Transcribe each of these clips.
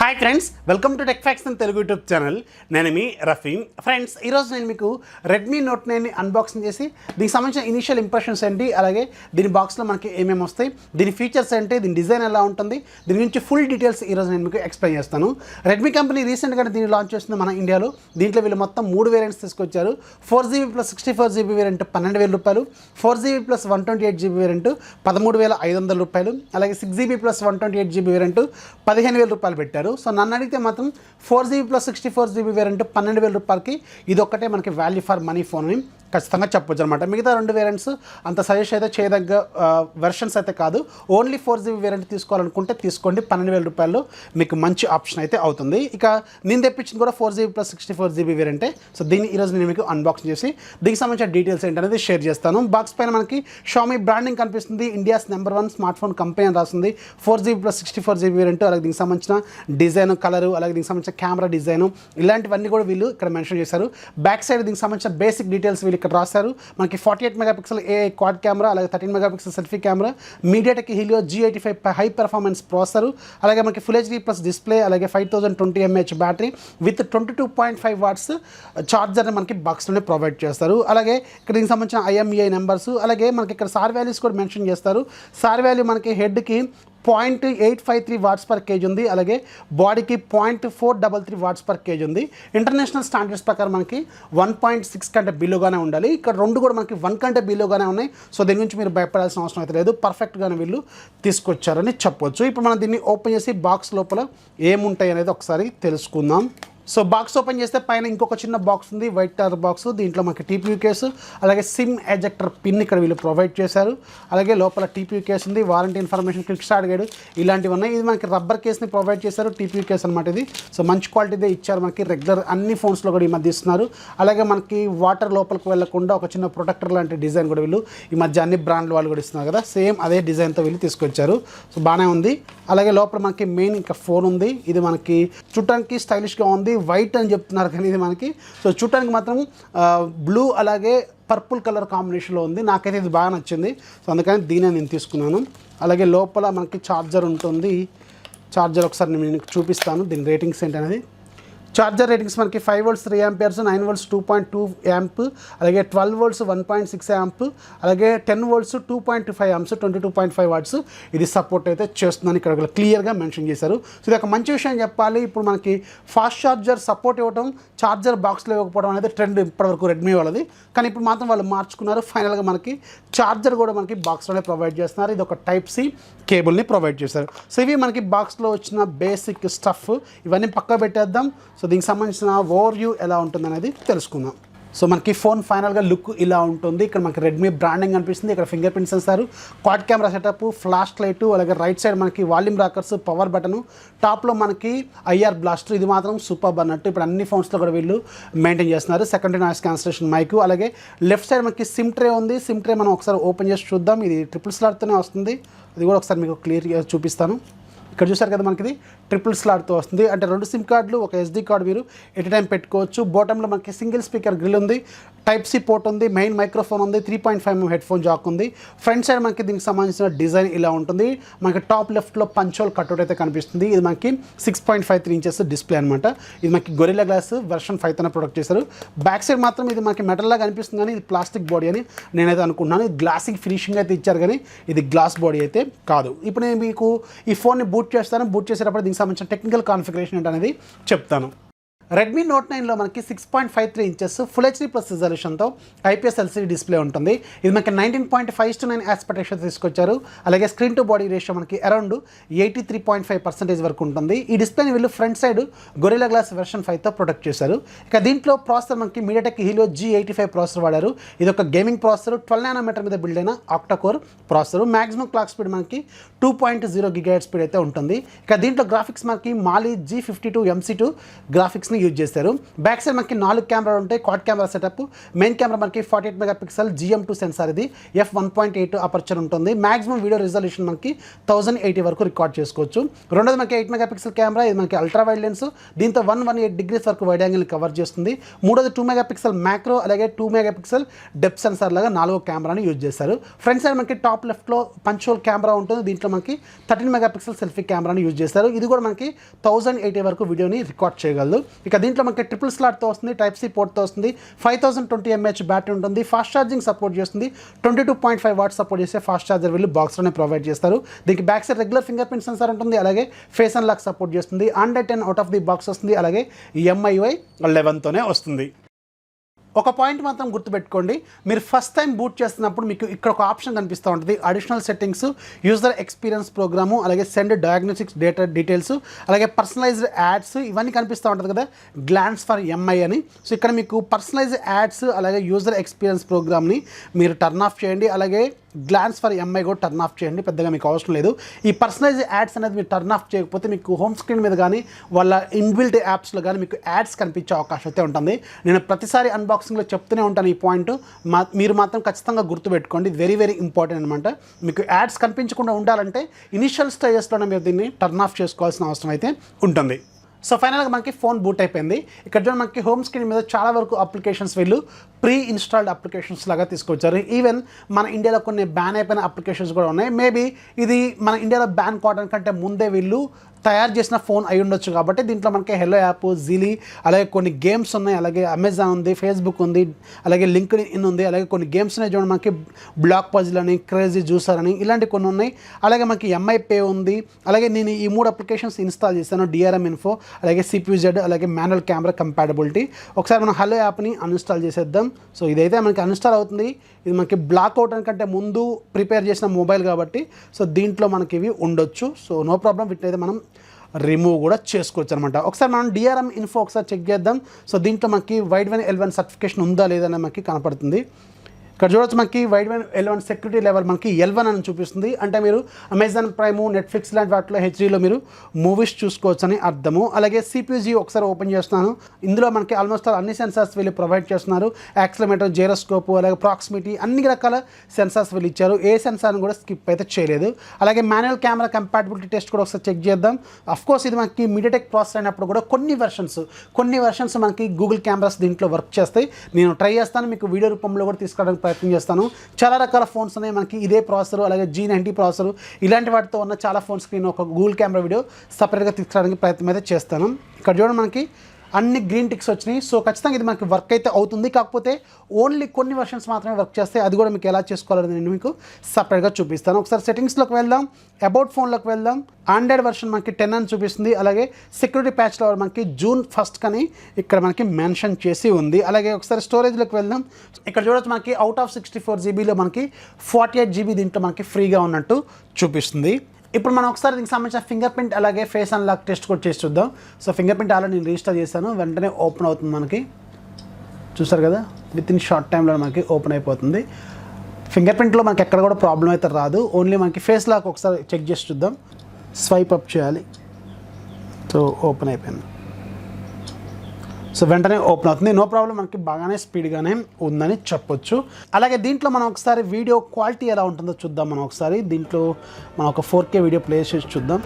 Hi friends, welcome to Techfox Telugu YouTube channel. నేను మీ Rafi. Friends, ఈరోజు నేను మీకు రెడ్మీ నోట్ 9ని అన్బాక్సింగ్ చేసి దీనికి సంబంధించిన ఇనిషియల్ ఇంప్రెషన్స్ ఏంటి, అలాగే దీని బాక్స్లో మనకి ఏమేమి వస్తాయి, దీని ఫీచర్స్ ఏంటి, దీని డిజైన్ ఎలా ఉంటుంది, దీని గురించి ఫుల్ డీటెయిల్స్ ఈరోజు నేను మీకు ఎక్స్ప్లెయిన్ చేస్తాను. రెడ్మీ కంపెనీ రీసెంట్గా దీన్ని లాంచ్ చేస్తుంది మన ఇండియాలో. దీంట్లో వీళ్ళు మొత్తం 3 వేరియంట్స్ తీసుకొచ్చారు. 4GB ప్లస్ 64GB వేరియంట్ 12,000 రూపాయలు, 4GB ప్లస్ 128GB వేరియంట్ 13,500 రూపాయలు, అలాగే 6GB ప్లస్ 128GB వేరియంట్ 15,000 రూపాయలు పెట్టారు. సో నన్ను అడిగితే మాత్రం 4GB ప్లస్ 64GB వేరియంట్ 12,000 రూపాయలకి ఇది ఒక్కటే మనకి వాల్యూ ఫర్ మనీ ఫోన్ అని ఖచ్చితంగా చెప్పొచ్చు అనమాట. మిగతా 2 వేరియంట్స్ అంత సజెస్ట్ అయితే చేయదగ్గ వెర్షన్స్ అయితే కాదు. ఓన్లీ 4GB వేరియంట్ తీసుకోవాలనుకుంటే తీసుకోండి. 12,000 రూపాయలు మీకు మంచి ఆప్షన్ అయితే అవుతుంది. ఇక నేను తెప్పించింది కూడా 4GB ప్లస్ 64GB వేరియంటే. సో దీన్ని ఈరోజు నేను మీకు అన్బాక్సింగ్ చేసి దీనికి సంబంధించిన డీటెయిల్స్ ఏంటనేది షేర్ చేస్తాను. బాక్స్ పైన మనకి షామీ బ్రాండింగ్ కనిపిస్తుంది. India's number 1 smart phone company అని రాస్తుంది. 4GB ప్లస్ 64GB వేరియంట్, అలాగే దీనికి సంబంధించిన డిజైన్, కలరు, అలాగే దీనికి సంబంధించిన కెమెరా డిజైన్, ఇలాంటివన్నీ కూడా వీళ్ళు ఇక్కడ మెన్షన్ చేశారు. బ్యాక్ సైడ్ దీనికి సంబంధించిన బేసిక్ డీటెయిల్స్ వీళ్ళు ఇక్కడ రాశారు. మనకి 48 మెగాపిక్సెల్ ఏఐ క్వాడ్ కెమెరా, అలాగే 13 megapixel selfie camera, MediaTek Helio G85 high performance processor, అలాగే మనకి ఫుల్ హెచ్డీ ప్లస్ డిస్ప్లే, అలాగే 5020 mAh బ్యాటరీ విత్ 22.5 వాట్స్ ఛార్జర్ని మనకి బాక్స్లోనే ప్రొవైడ్ చేస్తారు. అలాగే ఇక్కడ దీనికి సంబంధించిన IMEI నెంబర్స్, అలాగే మనకి ఇక్కడ సార్ వాల్యూస్ కూడా మెన్షన్ చేస్తారు. సార్ వాల్యూ మనకి హెడ్కి 0.853 వాట్స్ పర్ కేజీ ఉంది, అలాగే బాడీకి 0.433 వాట్స్ పర్ కేజీ ఉంది. ఇంటర్నేషనల్ స్టాండర్డ్స్ ప్రకారం మనకి 1.6 కంటే బిలోగానే ఉండాలి. ఇక్కడ 2 కూడా మనకి 1 కంటే బిలోగానే ఉన్నాయి. సో దీని గురించి మీరు భయపడాల్సిన అవసరం అయితే లేదు. పర్ఫెక్ట్గానే వీళ్ళు తీసుకొచ్చారని చెప్పొచ్చు. ఇప్పుడు మనం దీన్ని ఓపెన్ చేసి బాక్స్ లోపల ఏముంటాయి అనేది ఒకసారి తెలుసుకుందాం. సో బాక్స్ ఓపెన్ చేస్తే పైన ఇంకొక చిన్న బాక్స్ ఉంది, వైట్ కలర్ బాక్స్. దీంట్లో మనకి TPU కేసు, అలాగే సిమ్ ఎజెక్టర్ పిన్ ఇక్కడ వీళ్ళు ప్రొవైడ్ చేశారు. అలాగే లోపల TPU కేసు ఉంది, warranty information, quick start guide, ఇలాంటివి ఉన్నాయి. ఇది మనకి రబ్బర్ కేస్ని ప్రొవైడ్ చేశారు. TPU కేసు అనమాట ఇది. సో మంచి క్వాలిటీదే ఇచ్చారు. మనకి రెగ్యులర్ అన్ని ఫోన్స్లో కూడా ఈ మధ్య ఇస్తున్నారు. అలాగే మనకి వాటర్ లోపలికి వెళ్లకుండా ఒక చిన్న ప్రొటెక్టర్ లాంటి డిజైన్ కూడా వీళ్ళు ఈ మధ్య అన్ని బ్రాండ్ల వాళ్ళు కూడా ఇస్తున్నారు కదా, సేమ్ అదే డిజైన్తో వీళ్ళు తీసుకొచ్చారు. సో బాగానే ఉంది. అలాగే లోపల మనకి మెయిన్ ఇంకా ఫోన్ ఉంది. ఇది మనకి చూడటానికి స్టైలిష్గా ఉంది. వైట్ అని చెప్తున్నారు కానీ ఇది మనకి సో చూడటానికి మాత్రం బ్లూ అలాగే పర్పుల్ కలర్ కాంబినేషన్లో ఉంది. నాకైతే ఇది బాగా నచ్చింది. సో అందుకని దీనే నేను తీసుకున్నాను. అలాగే లోపల మనకి ఛార్జర్ ఉంటుంది. ఛార్జర్ ఒకసారి నేను మీకు చూపిస్తాను, దీని రేటింగ్స్ ఏంటనేది. చార్జర్ రేటింగ్స్ మనకి 5 volts 3 amperes, 9 volts 2.2 amp, అలాగే 12 volts 1.6 amp, అలాగే 10 volts 2.25 amps 22.5 watts ఇది సపోర్ట్ అయితే చేస్తుందని ఇక్కడ క్లియర్గా మెన్షన్ చేశారు. సో ఇది ఒక మంచి విషయం చెప్పాలి. ఇప్పుడు మనకి ఫాస్ట్ ఛార్జర్ సపోర్ట్ ఇవ్వడం, ఛార్జర్ బాక్స్లో ఇవ్వకపోవడం అనేది ట్రెండ్ ఇప్పటివరకు రెడ్మీ వాళ్ళది. కానీ ఇప్పుడు మాత్రం వాళ్ళు మార్చుకున్నారు. ఫైనల్గా మనకి ఛార్జర్ కూడా మనకి బాక్స్లోనే ప్రొవైడ్ చేస్తున్నారు. ఇది ఒక Type-C కేబుల్ని ప్రొవైడ్ చేశారు. సో ఇవి మనకి బాక్స్లో వచ్చిన బేసిక్ స్టఫ్. ఇవన్నీ పక్క పెట్టేద్దాం. సో దీనికి సంబంధించిన ఓవర్వ్యూ ఎలా ఉంటుంది అనేది తెలుసుకుందాం. సో మనకి ఫోన్ ఫైనల్గా లుక్ ఇలా ఉంటుంది. ఇక్కడ మనకి రెడ్మీ బ్రాండింగ్ అనిపిస్తుంది. ఇక్కడ finger print censor, quad camera setup, flash light, అలాగే రైట్ సైడ్ మనకి వాల్యూమ్ రాకర్స్, పవర్ బటన్, టాప్లో మనకి IR బ్లాస్టర్. ఇది మాత్రం సూపర్ అన్నట్టు ఇప్పుడు అన్ని ఫోన్స్లో కూడా వీళ్ళు మెయింటైన్ చేస్తున్నారు. సెకండరీ నాయిస్ క్యాన్సిలేషన్ మైక్, అలాగే లెఫ్ట్ సైడ్ మనకి సిమ్ ట్రే ఉంది. సిమ్ ట్రే మనం ఒకసారి ఓపెన్ చేసి చూద్దాం. ఇది ట్రిపుల్ స్లాట్తోనే వస్తుంది. అది కూడా ఒకసారి మీకు క్లియర్గా చూపిస్తాను. ఇక్కడ చూసారు కదా, మనకి ఇది ట్రిపుల్ స్లాట్తో వస్తుంది. అంటే 2 సిమ్ కార్డులు, ఒక SD కార్డు మీరు ఎట్ టైం పెట్టుకోవచ్చు. బాటంలో మనకి సింగిల్ స్పీకర్ గ్రిల్ ఉంది, Type-C పోర్ట్ ఉంది, మెయిన్ మైక్రోఫోన్ ఉంది, 3.5mm హెడ్ ఫోన్ జాక్ ఉంది. ఫ్రంట్ సైడ్ మనకి దీనికి సంబంధించిన డిజైన్ ఇలా ఉంటుంది. మనకి టాప్ లెఫ్ట్లో పంచోల్ కట్అవుట్ అయితే కనిపిస్తుంది. ఇది మనకి 6.53 inches డిస్ప్లే అనమాట. ఇది మనకి గొరిల్లా గ్లాస్ వెర్షన్ 5తోనే ప్రొడక్ట్ చేశారు. బ్యాక్ సైడ్ మాత్రం ఇది మనకి మెటల్ లాగా అనిపిస్తుంది, కానీ ఇది ప్లాస్టిక్ బాడీ అని నేనైతే అనుకుంటున్నాను. ఇది గ్లాసింగ్ ఫినిషింగ్ అయితే ఇచ్చారు, కానీ ఇది గ్లాస్ బాడీ అయితే కాదు. ఇప్పుడు నేను మీకు ఈ ఫోన్ని బూట్ చేస్తాను. బూట్ చేసేటప్పుడు దీనికి సంబంధించిన టెక్నికల్ కాన్ఫిగరేషన్ ఏంటనేది చెప్తాను. రెడ్మీ నోట్ 9లో మనకి 6.53 inches ఫుల్ హెచ్డీ ప్లస్ రిజల్యూషన్తో IPS LCD డిస్ప్లే ఉంటుంది. ఇది మనకి 19.5:9 ఆస్పెక్ట్ రేషియో తీసుకొచ్చారు. అలాగే స్క్రీన్ టు బాడీ రేషియో మనకి అరౌండ్ 83.5% వరకు ఉంటుంది. ఈ డిస్ప్లేని వీళ్ళు front side Gorilla glass version 5తో ప్రొటెక్ట్ చేశారు. ఇక దీంట్లో ప్రాసెసర్ మనకి మీడియాటెక్ హీలియో G85 ప్రాసెసర్ వాడారు. ఇది ఒక గేమింగ్ ప్రాసెసర్, 12 nanometer మీద బిల్డ్ అయిన octa core processor. Maximum clock speed మనకి 2.0 GHz స్పీడ్ అయితే ఉంటుంది. ఇక దీంట్లో గ్రాఫిక్స్ మనకి మాలి G52 MC2 గ్రాఫిక్స్ని సెన్సార్స్ని యూజ్ చేశారు. బ్యాక్ సైడ్ మనకి 4 కెమెరాలు ఉంటాయి, quad camera setup. Main camera మనకి 48 మెగాపిక్సెల్ GM2 సెన్సార్, ఇది f1.8 అపర్చర్ ఉంటుంది. మాక్సిమం వీడియో రిజల్యూషన్ మనకి 1080 వరకు రికార్డ్ చేసుకోవచ్చు. రెండోది మనకి 8 మెగాపిక్సెల్ కెమెరా, ఇది మనకి అల్ట్రా వైడ్ లెన్స్, దీంతో 118 డిగ్రీస్ వరకు వైడ్ యాంగిల్ కవర్ చేస్తుంది. మూడోది 2 మెగాపిక్సెల్ మ్యాక్రో, అలాగే 2 మెగాపిక్సెల్ డెప్త్ సెన్సార్ లాగా 4వ కెమెరాని యూజ్ చేశారు. ఫ్రంట్ సైడ్ మనకి టాప్ లెఫ్ట్లో పంచ్ హోల్ కెమెరా ఉంటుంది, దీంట్లో మనకి 13 మెగాపిక్సెల్ సెల్ఫీ కెమెరాని యూజ్ చేశారు. ఇది కూడా మనకి 1080 వరకు వీడియోని రికార్డ్ చేయగలదు. ఇక దీంట్లో మనకి ట్రిపుల్ స్లాట్తో వస్తుంది, టైప్ సి పోర్ట్తో వస్తుంది, 5020 mAh బ్యాటరీ ఉంటుంది, ఫాస్ట్ ఛార్జింగ్ సపోర్ట్ చేస్తుంది, 22.5 వాట్స్ సపోర్ట్ చేసే ఫాస్ట్ ఛార్జర్ వీళ్ళు బాక్స్లోనే ప్రొవైడ్ చేస్తారు. దీనికి back side regular finger print censor ఉంటుంది, అలాగే ఫేస్ అన్లాక్ సపోర్ట్ చేస్తుంది. 110 అవుట్ ఆఫ్ ది బాక్స్ వస్తుంది, అలాగే MIUI 11తోనే వస్తుంది. ఒక పాయింట్ మాత్రం గుర్తుపెట్టుకోండి, మీరు ఫస్ట్ టైం బూట్ చేస్తున్నప్పుడు మీకు ఇక్కడ ఒక ఆప్షన్ కనిపిస్తూ ఉంటుంది, additional settings, user experience program, అలాగే సెండ్ డయాగ్నోస్టిక్స్ డీటెయిల్స్, అలాగే పర్సనలైజ్డ్ యాడ్స్, ఇవన్నీ కనిపిస్తూ ఉంటుంది కదా, గ్లాన్స్ ఫర్ MI అని. సో ఇక్కడ మీకు పర్సనలైజ్డ్ యాడ్స్ అలాగే యూజర్ ఎక్స్పీరియన్స్ ప్రోగ్రామ్ని మీరు టర్న్ ఆఫ్ చేయండి, అలాగే గ్లాన్స్ ఫర్ MI కూడా టర్న్ ఆఫ్ చేయండి, పెద్దగా మీకు అవసరం లేదు. ఈ పర్సనలైజ్ యాడ్స్ అనేది మీరు టర్న్ ఆఫ్ చేయకపోతే మీకు హోమ్ స్క్రీన్ మీద కానీ వాళ్ళ ఇన్బిల్ట్ యాప్స్లో కానీ మీకు యాడ్స్ కనిపించే అవకాశం అయితే ఉంటుంది. నేను ప్రతిసారి అన్బాక్సింగ్లో చెప్తూనే ఉంటాను ఈ పాయింట్, మీరు మాత్రం ఖచ్చితంగా గుర్తుపెట్టుకోండి, వెరీ వెరీ ఇంపార్టెంట్ అనమాట. మీకు యాడ్స్ కనిపించకుండా ఉండాలంటే ఇనిషియల్ స్టేజెస్లోనే మీరు దీన్ని టర్న్ ఆఫ్ చేసుకోవాల్సిన అవసరం అయితే ఉంటుంది. సో ఫైనల్గా మనకి ఫోన్ బూట్ అయిపోయింది. ఇక్కడ చూడండి మనకి హోమ్ స్క్రీన్ మీద చాలా వరకు అప్లికేషన్స్ వీళ్ళు ప్రీ ఇన్స్టాల్డ్ అప్లికేషన్స్ లాగా తీసుకొచ్చారు. ఈవెన్ మన ఇండియాలో కొన్ని బ్యాన్ అయిపోయిన అప్లికేషన్స్ కూడా ఉన్నాయి. మేబీ ఇది మన ఇండియాలో బ్యాన్ కావడం కంటే ముందే వీళ్ళు తయారు చేసిన ఫోన్ అయి ఉండొచ్చు, కాబట్టి దీంట్లో మనకి హెలో యాప్, జీలీ, అలాగే కొన్ని గేమ్స్ ఉన్నాయి, అలాగే అమెజాన్ ఉంది, ఫేస్బుక్ ఉంది, అలాగే లింక్డ్ఇన్ ఉంది, అలాగే కొన్ని గేమ్స్ ఉన్నాయి చూడండి మనకి బ్లాక్ పజిల్ అని, క్రేజీ జ్యూసర్ అని, ఇలాంటి కొన్ని ఉన్నాయి. అలాగే మనకి MI పే ఉంది. అలాగే నేను ఈ 3 అప్లికేషన్స్ ఇన్స్టాల్ చేశాను, DRM ఇన్ఫో, అలాగే CPUZ, అలాగే మాన్యువల్ కెమెరా కంపాటబిలిటీ. ఒకసారి మనం హలో యాప్ని అన్ఇన్స్టాల్ చేసేద్దాం. సో ఇదైతే మనకి అన్ఇన్స్టాల్ అవుతుంది. ఇది మనకి బ్లాక్ అవుట్ కంటే ముందు ప్రిపేర్ చేసిన మొబైల్ కాబట్టి సో దీంట్లో మనకి ఇవి ఉండొచ్చు. సో నో ప్రాబ్లం, వీటినైతే మనం రిమూవ్ కూడా చేసుకోవచ్చు అనమాట. ఒకసారి మనం DRM ఇన్ఫో ఒకసారి చెక్ చేద్దాం. సో దీంట్లో మనకి వైడ్ వైన్ L1 సర్టిఫికేషన్ ఉందా లేదా అని మనకి కనపడుతుంది. ఇక్కడ చూడొచ్చు మనకి wide wine L1 security level మనకి L1 అని చూపిస్తుంది. అంటే మీరు అమెజాన్ ప్రైమ్, నెట్ఫ్లిక్స్ లాంటి వాటిలో హెచ్డీలో మీరు మూవీస్ చూసుకోవచ్చు అని అర్థము. అలాగే CPUZ ఒకసారి ఓపెన్ చేస్తున్నాను. ఇందులో మనకి ఆల్మోస్ట్ అన్ని సెన్సార్స్ వీళ్ళు ప్రొవైడ్ చేస్తున్నారు. యాక్సిలమీటర్, జైరోస్కోప్, అలాగే ప్రాక్సిమిటీ, అన్ని రకాల సెన్సార్స్ వీళ్ళు ఇచ్చారు. ఏ సెన్సార్ని కూడా స్కిప్ అయితే చేయలేదు. అలాగే మాన్యువల్ కెమెరా కంపాటబిలిటీ టెస్ట్ కూడా ఒకసారి చెక్ చేద్దాం. అఫ్కోర్స్ ఇది మనకి మీడియాటెక్ ప్రాసెసర్ అయినప్పుడు కూడా కొన్ని వెర్షన్స్ మనకి గూగుల్ కెమెరాస్ దీంట్లో వర్క్ చేస్తాయి. నేను ట్రై చేస్తాను, మీకు వీడియో రూపంలో కూడా తీసుకోవడానికి ప్రయత్నం చేస్తాను. చాలా రకాల ఫోన్స్ ఉన్నాయి మనకి ఇదే ప్రాసెసర్, అలాగే G90 ప్రాసెసర్, ఇలాంటి వాటితో ఉన్న చాలా ఫోన్ స్క్రీన్ ఒక గూగుల్ కెమెరా వీడియో సపరేట్గా తీసుకోవడానికి ప్రయత్నం అయితే చేస్తాను. ఇక్కడ చూడండి మనకి అన్ని గ్రీన్ టిక్స్ వచ్చినాయి. సో ఖచ్చితంగా ఇది మనకి వర్క్ అయితే అవుతుంది, కాకపోతే ఓన్లీ కొన్ని వెర్షన్స్ మాత్రమే వర్క్ చేస్తాయి. అది కూడా మీకు ఎలా చేసుకోవాలని నేను మీకు సపరేట్గా చూపిస్తాను. ఒకసారి సెట్టింగ్స్లోకి వెళ్దాం, అబౌట్ ఫోన్లోకి వెళ్దాం. ఆండ్రాయిడ్ వెర్షన్ మనకి 10 అని చూపిస్తుంది. అలాగే సెక్యూరిటీ ప్యాచ్లో మనకి June 1st కని ఇక్కడ మనకి మెన్షన్ చేసి ఉంది. అలాగే ఒకసారి స్టోరేజ్లోకి వెళ్దాం. ఇక్కడ చూడొచ్చు మనకి అవుట్ ఆఫ్ 64 జీబీలో మనకి 48 GB దీంట్లో మనకి ఫ్రీగా ఉన్నట్టు చూపిస్తుంది. ఇప్పుడు మనం ఒకసారి దీనికి సంబంధించిన ఫింగర్ ప్రింట్ అలాగే ఫేస్ అన్లాక్ టెస్ట్ కూడా చేసి చూద్దాం. సో ఫింగర్ ప్రింట్ ఆల్రెడీ నేను రిజిస్టర్ చేశాను, వెంటనే ఓపెన్ అవుతుంది. మనకి చూసారు కదా, విత్ ఇన్ షార్ట్ టైంలో మనకి ఓపెన్ అయిపోతుంది. ఫింగర్ ప్రింట్లో మనకి ఎక్కడ కూడా ప్రాబ్లం అయితే రాదు, ఓన్లీ మనకి ఫేస్ లాక్ ఒకసారి చెక్ చేసి చూద్దాం. స్వైప్ అప్ చేయాలి. సో ఓపెన్ అయిపోయింది. సో వెంటనే ఓపెన్ అవుతుంది, నో ప్రాబ్లం, మనకి బాగానే స్పీడ్గానే ఉందని చెప్పొచ్చు. అలాగే దీంట్లో మనం ఒకసారి వీడియో క్వాలిటీ ఎలా ఉంటుందో చూద్దాం. మనం ఒకసారి దీంట్లో మనం ఒక 4K వీడియో ప్లే చేసి చూద్దాం.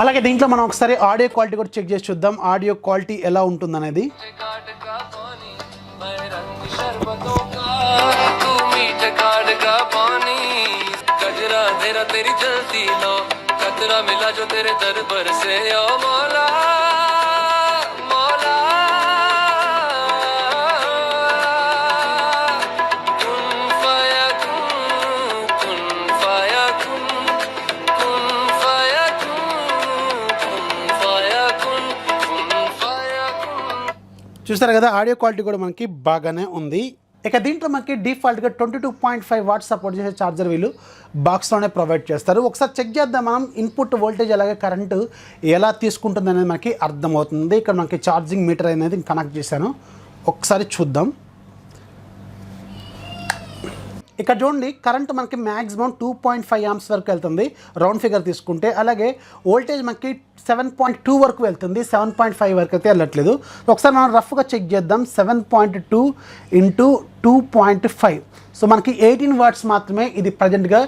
అలాగే దీంట్లో మనం ఒకసారి ఆడియో క్వాలిటీ కూడా చెక్ చేసి చూద్దాం, ఆడియో క్వాలిటీ ఎలా ఉంటుందనేది. చూస్తారు కదా, ఆడియో క్వాలిటీ కూడా మనకి బాగానే ఉంది. ఇక దీంట్లో మనకి డిఫాల్ట్గా 22.5 వాట్స్ సపోర్ట్ చేసే ఛార్జర్ వీళ్ళు బాక్స్లోనే ప్రొవైడ్ చేస్తారు. ఒకసారి చెక్ చేద్దాం మనం ఇన్పుట్ వోల్టేజ్ అలాగే కరెంటు ఎలా తీసుకుంటుంది అనేది మనకి అర్థమవుతుంది. ఇక్కడ మనకి ఛార్జింగ్ మీటర్ అనేది కనెక్ట్ చేశాను, ఒకసారి చూద్దాం. ఇక్కడ చూడండి, కరెంట్ మనకి మ్యాక్సిమం 2.5 ఆంప్స్ వరకు వెళ్తుంది రౌండ్ ఫిగర్ తీసుకుంటే. అలాగే వోల్టేజ్ మనకి 7.2 వరకు వెళ్తుంది, 7.5 వరకు అయితే వెళ్ళట్లేదు. ఒకసారి మనం రఫ్గా చెక్ చేద్దాం. 7.2 ఇంటూ 2.5, సో మనకి 18 వాట్స్ మాత్రమే ఇది ప్రజెంట్గా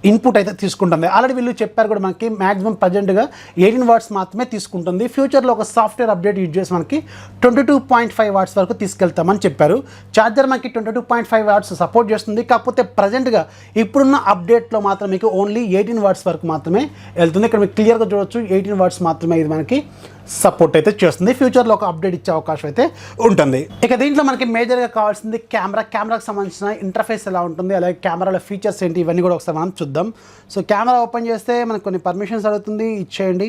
ఇన్పుట్ అయితే తీసుకుంటుంది. ఆల్రెడీ వీళ్ళు చెప్పారు కూడా మనకి మ్యాక్సిమం ప్రజెంట్గా 18 వాట్స్ మాత్రమే తీసుకుంటుంది. ఫ్యూచర్లో ఒక సాఫ్ట్వేర్ అప్డేట్ యూజ్ చేసి మనకి 22.5 వాట్స్ వరకు తీసుకెళ్తామని చెప్పారు. ఛార్జర్ మనకి 22.5 వాట్స్ సపోర్ట్ చేస్తుంది. కాకపోతే ప్రజెంట్గా ఇప్పుడున్న అప్డేట్లో మాత్రం మీకు ఓన్లీ 18 వాట్స్ వరకు మాత్రమే వెళ్తుంది. ఇక్కడ మీకు క్లియర్గా చూడవచ్చు 18 వాట్స్ మాత్రమే ఇది మనకి సపోర్ట్ అయితే చేస్తుంది. ఫ్యూచర్లో ఒక అప్డేట్ ఇచ్చే అవకాశం అయితే ఉంటుంది. ఇక దీంట్లో మనకి మేజర్గా కావాల్సింది కెమెరాకి సంబంధించిన ఇంటర్ఫేస్ ఎలా ఉంటుంది, అలాగే కెమెరాల ఫీచర్స్ ఏంటి, ఇవన్నీ కూడా ఒకసారి మనం చూద్దాం. సో కెమెరా ఓపెన్ చేస్తే మనకు కొన్ని పర్మిషన్స్ అడుగుతుంది, ఇచ్చేయండి.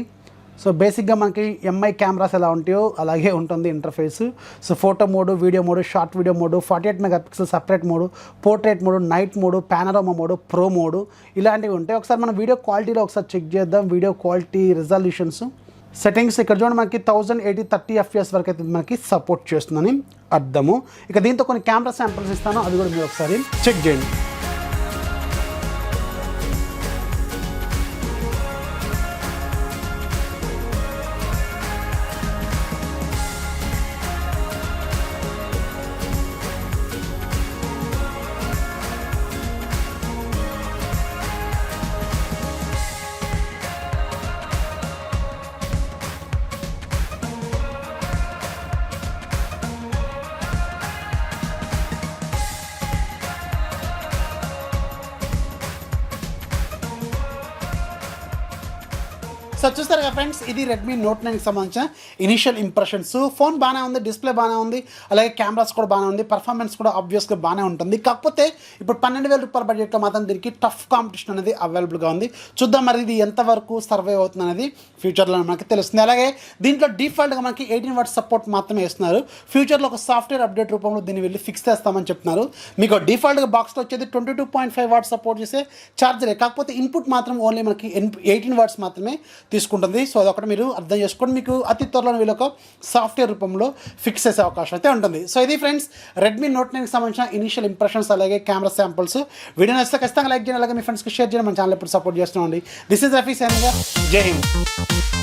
సో బేసిక్గా మనకి ఎంఐ కెమెరాస్ ఎలా ఉంటాయో అలాగే ఉంటుంది interface. So photo mode, video mode, short video mode, 48 megapixel separate mode, portrait mode, night mode, panorama mode, pro mode, ఇలాంటివి ఉంటాయి. ఒకసారి మనం వీడియో క్వాలిటీలో ఒకసారి చెక్ చేద్దాం. వీడియో క్వాలిటీ రిజల్యూషన్స్ సెట్టింగ్స్ ఇక్కడ చూడండి, మనకి 1080 30 FPS వరకు అయితే మనకి సపోర్ట్ చేస్తుందని అర్థము. ఇక దీంతో కొన్ని కెమెరా శాంపిల్స్ ఇస్తాను, అది కూడా మీరు ఒకసారి చెక్ చేయండి. సో చూస్తారు కదా ఫ్రెండ్స్, ఇది రెడ్మీ నోట్ 9కి సంబంధించిన ఇనిషియల్ ఇంప్రెషన్స్. ఫోన్ బాగానే ఉంది, డిస్ప్లే బాగానే ఉంది, అలాగే కెమెరాస్ కూడా బాగానే ఉంది, పర్ఫార్మెన్స్ కూడా ఆబ్వియస్గా బాగానే ఉంటుంది. కాకపోతే ఇప్పుడు 12,000 రూపాయల బడ్జెట్లో మాత్రం దీనికి టఫ్ కాంపిటీషన్ అనేది అవైలబుల్గా ఉంది. చూద్దాం మరి ఇది ఎంతవరకు సర్వే అవుతుంది అనేది ఫ్యూచర్లో మనకి తెలుస్తుంది. అలాగే దీంట్లో డిఫాల్ట్గా మనకి 18 వాట్స్ సపోర్ట్ మాత్రమే ఇస్తున్నారు. ఫ్యూచర్లో ఒక సాఫ్ట్వేర్ అప్డేట్ రూపంలో దీన్ని వెళ్ళి ఫిక్స్ చేస్తామని చెప్తున్నారు. మీకు డిఫాల్ట్గా బాక్స్లో వచ్చేది 22.5 వాట్స్ సపోర్ట్ చేసే ఛార్జరే, కాకపోతే ఇన్పుట్ మాత్రం ఓన్లీ మనకి 18 వాట్స్ మాత్రమే తీసుకుంటుంది. సో అదొకటి మీరు అర్థం చేసుకోండి. మీకు అతి త్వరలో వీళ్ళొక సాఫ్ట్వేర్ రూపంలో ఫిక్స్ చేసే అవకాశం అయితే ఉంటుంది. సో ఇది ఫ్రెండ్స్ రెడ్మీ నోట్ 9కి సంబంధించిన ఇనిషియల్ ఇంప్రెషన్స్ అలాగే కెమెరా శాంపుల్స్. వీడియో నచ్చితే ఖచ్చితంగా లైక్ చేయండి, అలాగే మీ ఫ్రెండ్స్కి షేర్ చేయండి, మన ఛానల్ ఎప్పుడు సపోర్ట్ చేస్తున్నాండి. This is Rafi signing, Jai Hind.